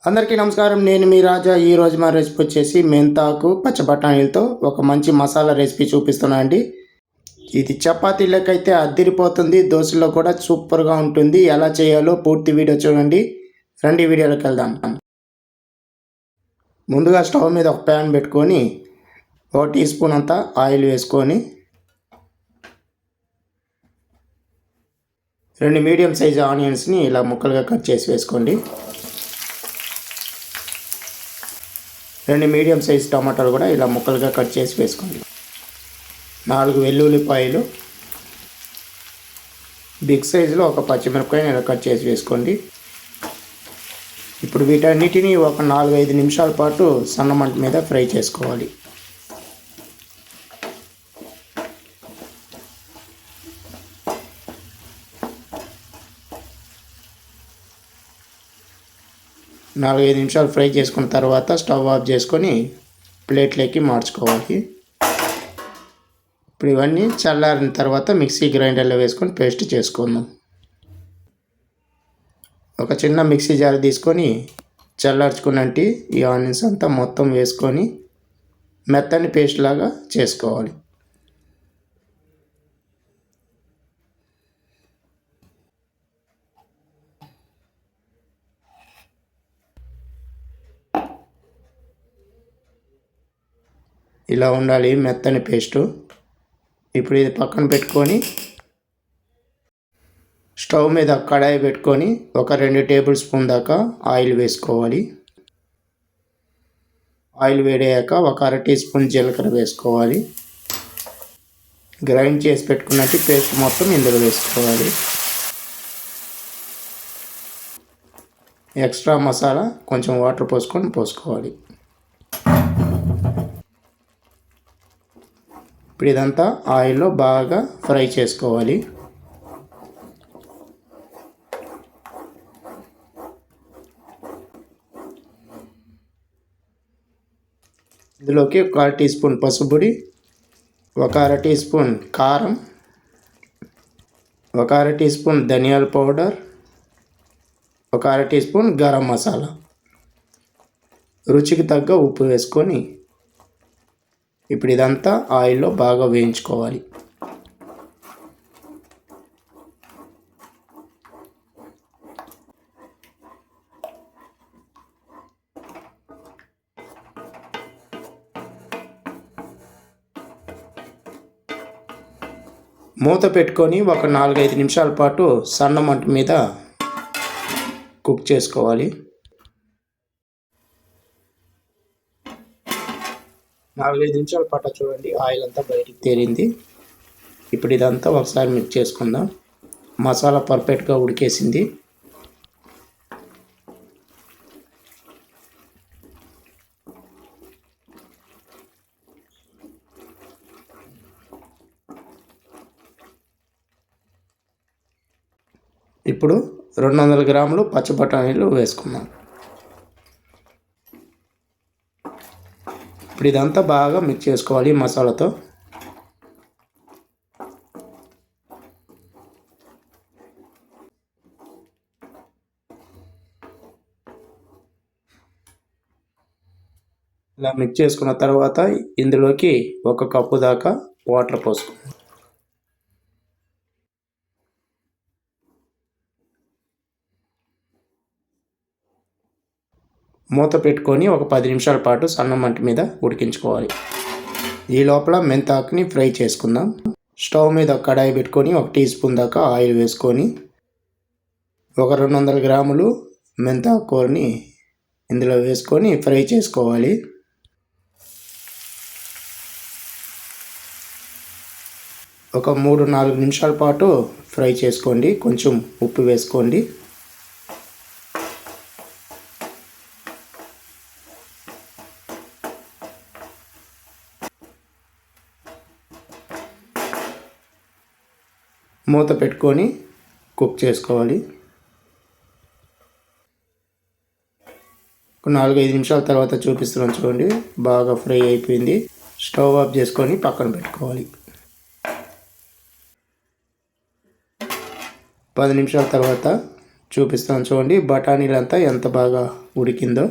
అందరికీ నమస్కారం. నేను మీ రాజా. ఈరోజు మా రెసిపీ వచ్చేసి మెంతాకు పచ్చ బఠానీలతో ఒక మంచి మసాలా రెసిపీ చూపిస్తున్నా అండి. ఇది చపాతీలకైతే అద్దిరిపోతుంది, దోశలో కూడా సూపర్గా ఉంటుంది. ఎలా చేయాలో పూర్తి వీడియో చూడండి. రండి వీడియోలోకి వెళ్దాం. ముందుగా స్టవ్ మీద ఒక ప్యాన్ పెట్టుకొని 1 టీ స్పూన్ అంతా ఆయిల్ వేసుకొని 2 మీడియం సైజు ఆనియన్స్ని ఇలా ముక్కలుగా కట్ చేసి వేసుకోండి. 2 మీడియం సైజ్ టమాటాలు కూడా ఇలా ముక్కలుగా కట్ చేసి వేసుకోండి. 4 వెల్లుల్లిపాయలు, బిగ్ సైజులో ఒక పచ్చిమిరపకాయని ఇలా కట్ చేసి వేసుకోండి. ఇప్పుడు వీటన్నిటిని ఒక 4-5 నిమిషాల పాటు సన్న మంట మీద ఫ్రై చేసుకోవాలి. నాలుగైదు నిమిషాలు ఫ్రై చేసుకున్న తర్వాత స్టవ్ ఆఫ్ చేసుకొని ప్లేట్లోకి మార్చుకోవాలి. ఇప్పుడు ఇవన్నీ చల్లారిన తర్వాత మిక్సీ గ్రైండర్లో వేసుకొని పేస్ట్ చేసుకుందాం. ఒక చిన్న మిక్సీ జార్ తీసుకొని చల్లార్చుకున్నట్టు ఈ ఆనియన్స్ అంతా మొత్తం వేసుకొని మెత్తని పేస్ట్ లాగా చేసుకోవాలి. ఇలా ఉండాలి మెత్తని పేస్టు. ఇప్పుడు ఇది పక్కన పెట్టుకొని స్టవ్ మీద కడాయి పెట్టుకొని ఒక 2 టేబుల్ స్పూన్ దాకా ఆయిల్ వేసుకోవాలి. ఆయిల్ వేడయ్యాక ఒక 1/2 టీ స్పూన్ జీలకర్ర వేసుకోవాలి. గ్రైండ్ చేసి పెట్టుకున్నట్టు పేస్ట్ మొత్తం ఇందులో వేసుకోవాలి. ఎక్స్ట్రా మసాలా కొంచెం వాటర్ పోసుకోవాలి. ఇప్పుడు ఇదంతా ఆయిల్లో బాగా ఫ్రై చేసుకోవాలి. ఇందులోకి ఒక 1/2 టీ స్పూన్ పసుపు పొడి, ఒక 1/2 టీ స్పూన్ కారం, ఒక 1/2 టీ స్పూన్ ధనియాల పౌడర్, ఒక 1/2 టీ స్పూన్ గరం మసాలా, రుచికి తగ్గ ఉప్పు వేసుకొని ఇప్పుడు ఇదంతా ఆయిల్లో బాగా వేయించుకోవాలి. మూత పెట్టుకొని ఒక 4-5 నిమిషాల పాటు సన్న మంట మీద కుక్ చేసుకోవాలి. 4-5 నిమిషాల పాటు చూడండి, ఆయిల్ అంతా బయటికి తేలింది. ఇప్పుడు ఇదంతా ఒకసారి మిక్స్ చేసుకుందాం. మసాలా పర్ఫెక్ట్గా ఉడికేసింది. ఇప్పుడు 200 గ్రాములు పచ్చి బఠానీలు వేసుకుందాం. ఇప్పుడు ఇదంతా బాగా మిక్స్ చేసుకోవాలి మసాలాతో. ఇలా మిక్స్ చేసుకున్న తర్వాత ఇందులోకి 1 కప్పు దాకా వాటర్ పోసుకుందాం. మూత పెట్టుకొని ఒక 10 నిమిషాల పాటు సన్న మంట మీద ఉడికించుకోవాలి. ఈ లోపల మెంతాకుని ఫ్రై చేసుకుందాం. స్టవ్ మీద కడాయి పెట్టుకొని 1 టీ స్పూన్ దాకా ఆయిల్ వేసుకొని ఒక 200 గ్రాములు మెంతాకు కూరని ఇందులో వేసుకొని ఫ్రై చేసుకోవాలి. ఒక 3-4 నిమిషాల పాటు ఫ్రై చేసుకోండి. కొంచెం ఉప్పు వేసుకోండి. మూత పెట్టుకొని కుక్ చేసుకోవాలి. ఒక 4-5 నిమిషాల తర్వాత చూపిస్తున్నాను చూడండి, బాగా ఫ్రై అయిపోయింది. స్టవ్ ఆఫ్ చేసుకొని పక్కన పెట్టుకోవాలి. 10 నిమిషాల తర్వాత చూపిస్తాను చూడండి. బఠానీలంతా ఎంత బాగా ఉడికిందో.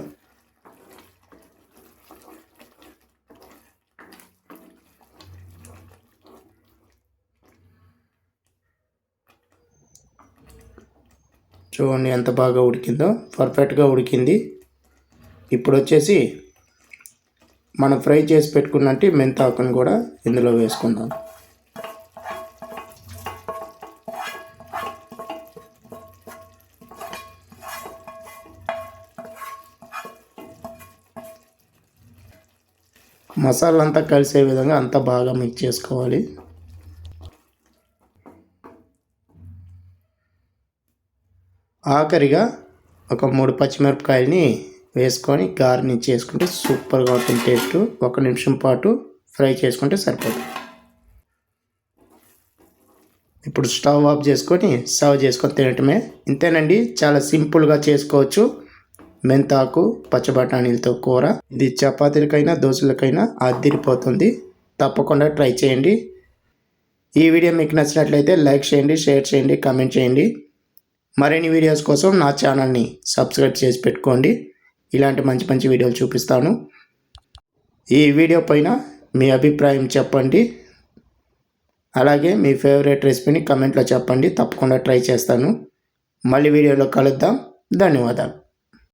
చూడండి ఎంత బాగా ఉడికిందో, పర్ఫెక్ట్గా ఉడికింది. ఇప్పుడు వచ్చేసి మనం ఫ్రై చేసి పెట్టుకున్నట్టు మెంతాకుని కూడా ఇందులో వేసుకుందాం. మసాలా అంతా కలిసే విధంగా అంతా బాగా మిక్స్ చేసుకోవాలి. ఆఖరిగా ఒక 3 పచ్చిమిరపకాయలని వేసుకొని గార్నిష్ చేసుకుంటే సూపర్గా ఉంటుంది టేస్ట్. 1 నిమిషం పాటు ఫ్రై చేసుకుంటే సరిపోతుంది. ఇప్పుడు స్టవ్ ఆఫ్ చేసుకొని సర్వ్ చేసుకొని తినటమే. ఇంతేనండి, చాలా సింపుల్గా చేసుకోవచ్చు మెంతాకు పచ్చి బఠానీలతో కూర. ఇది చపాతీలకైనా దోశలకైనా అదిరిపోతుంది. తప్పకుండా ట్రై చేయండి. ఈ వీడియో మీకు నచ్చినట్లయితే లైక్ చేయండి, షేర్ చేయండి, కామెంట్ చేయండి. మరిన్ని వీడియోస్ కోసం నా ఛానల్ని సబ్స్క్రైబ్ చేసి పెట్టుకోండి. ఇలాంటి మంచి మంచి వీడియోలు చూపిస్తాను. ఈ వీడియో పైన మీ అభిప్రాయం చెప్పండి. అలాగే మీ ఫేవరెట్ రెసిపీని కమెంట్లో చెప్పండి. తప్పకుండా ట్రై చేస్తాను. మళ్ళీ వీడియోలో కలుద్దాం. ధన్యవాదాలు.